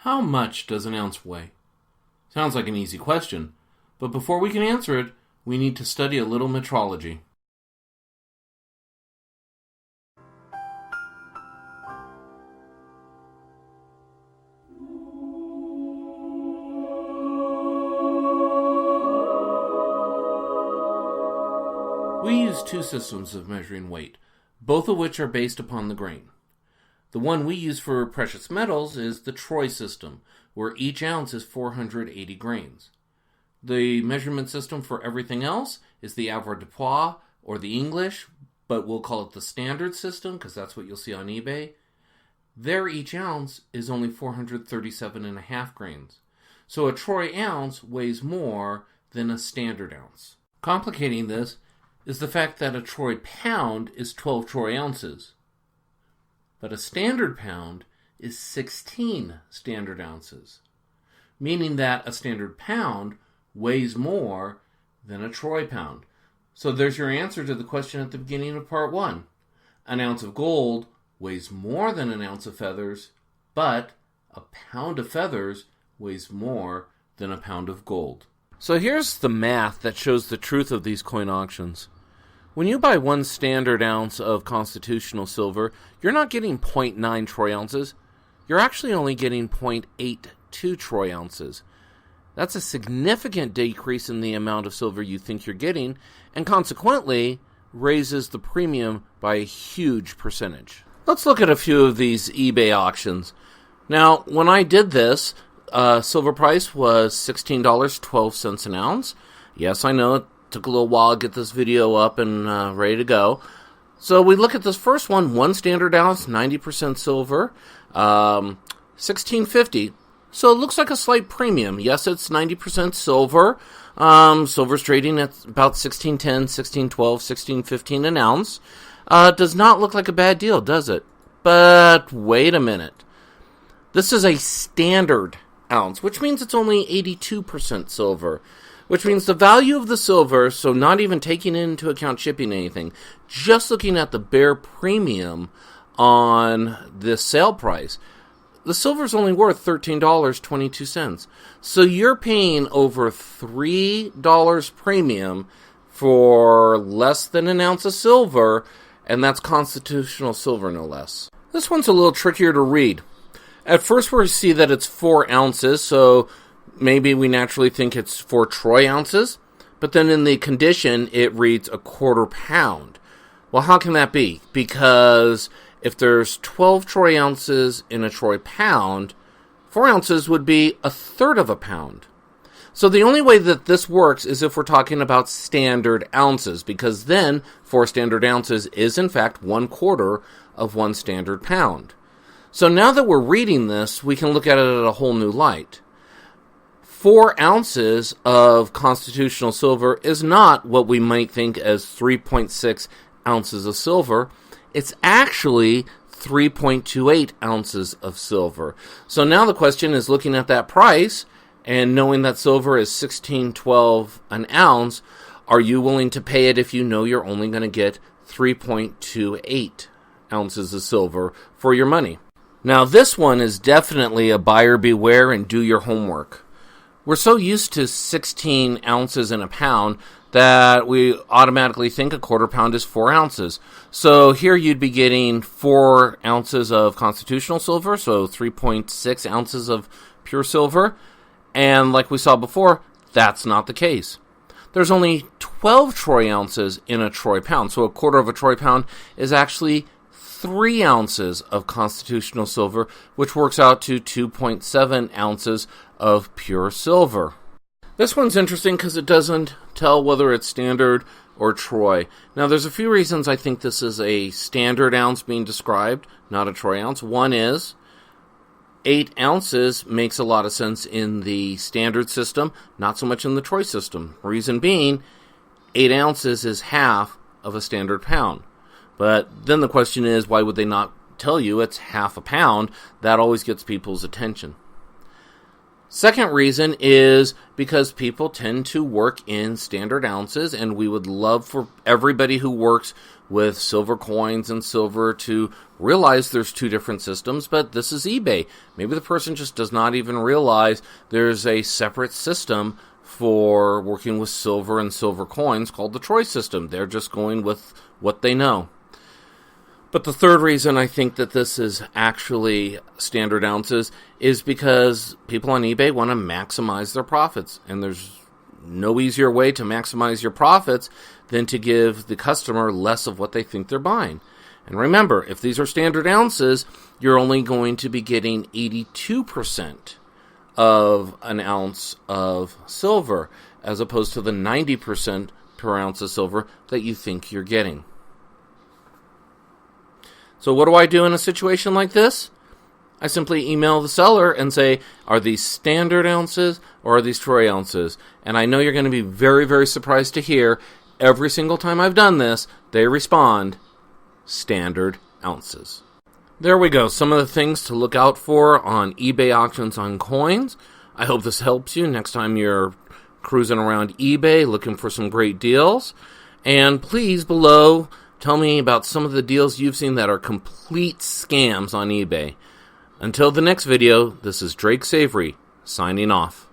How much does an ounce weigh? Sounds like an easy question, but before we can answer it, we need to study a little metrology. We use two systems of measuring weight, both of which are based upon the grain. The one we use for precious metals is the Troy system, where each ounce is 480 grains. The measurement system for everything else is the avoirdupois, or the English, but we'll call it the standard system because that's what you'll see on eBay. There each ounce is only 437.5 grains. So a Troy ounce weighs more than a standard ounce. Complicating this is the fact that a Troy pound is 12 Troy ounces. But a standard pound is 16 standard ounces, meaning that a standard pound weighs more than a Troy pound. So there's your answer to the question at the beginning of part 1. An ounce of gold weighs more than an ounce of feathers, but a pound of feathers weighs more than a pound of gold. So here's the math that shows the truth of these coin auctions. When you buy 1 standard ounce of constitutional silver, you're not getting 0.9 Troy ounces. You're actually only getting 0.82 Troy ounces. That's a significant decrease in the amount of silver you think you're getting, and consequently raises the premium by a huge percentage. Let's look at a few of these eBay auctions. Now, when I did this, silver price was $16.12 an ounce. Yes, I know it took a little while to get this video up and ready to go. So we look at this first one, 1 standard ounce, 90% silver, $16.50. So it looks like a slight premium. Yes, it's 90% silver. Silver's trading at about $16.10, $16.12, $16.15 an ounce. Does not look like a bad deal, does it? But wait a minute. This is a standard ounce, which means it's only 82% silver. Which means the value of the silver, so not even taking into account shipping anything, just looking at the bare premium on this sale price, the silver's only worth $13.22. So you're paying over $3 premium for less than an ounce of silver, and that's constitutional silver no less. This one's a little trickier to read. At first we see that it's 4 ounces, so maybe we naturally think it's 4 Troy ounces, but then in the condition, it reads a quarter pound. Well, how can that be? Because if there's 12 Troy ounces in a Troy pound, 4 ounces would be a third of a pound. So the only way that this works is if we're talking about standard ounces, because then 4 standard ounces is in fact 1/4 of 1 standard pound. So now that we're reading this, we can look at it at a whole new light. 4 ounces of constitutional silver is not what we might think as 3.6 ounces of silver. It's actually 3.28 ounces of silver. So now the question is, looking at that price and knowing that silver is $16.12 an ounce, are you willing to pay it if you know you're only going to get 3.28 ounces of silver for your money? Now this one is definitely a buyer beware and do your homework. We're so used to 16 ounces in a pound that we automatically think a quarter pound is 4 ounces. So here you'd be getting 4 ounces of constitutional silver, so 3.6 ounces of pure silver. And like we saw before, that's not the case. There's only 12 Troy ounces in a Troy pound, so a quarter of a Troy pound is actually 3 ounces of constitutional silver, which works out to 2.7 ounces of pure silver. This one's interesting because it doesn't tell whether it's standard or Troy. Now, there's a few reasons I think this is a standard ounce being described, not a Troy ounce. One is 8 ounces makes a lot of sense in the standard system, not so much in the Troy system. Reason being, 8 ounces is half of a standard pound. But then the question is, why would they not tell you it's half a pound? That always gets people's attention. Second reason is because people tend to work in standard ounces, and we would love for everybody who works with silver coins and silver to realize there's two different systems, but this is eBay. Maybe the person just does not even realize there's a separate system for working with silver and silver coins called the Troy system. They're just going with what they know. But the third reason I think that this is actually standard ounces is because people on eBay want to maximize their profits. And there's no easier way to maximize your profits than to give the customer less of what they think they're buying. And remember, if these are standard ounces, you're only going to be getting 82% of an ounce of silver, as opposed to the 90% per ounce of silver that you think you're getting. So what do I do in a situation like this? I simply email the seller and say, are these standard ounces or are these Troy ounces? And I know you're going to be very, very surprised to hear every single time I've done this, they respond, standard ounces. There we go. Some of the things to look out for on eBay auctions on coins. I hope this helps you next time you're cruising around eBay looking for some great deals. And please, below, tell me about some of the deals you've seen that are complete scams on eBay. Until the next video, this is Drake Savory, signing off.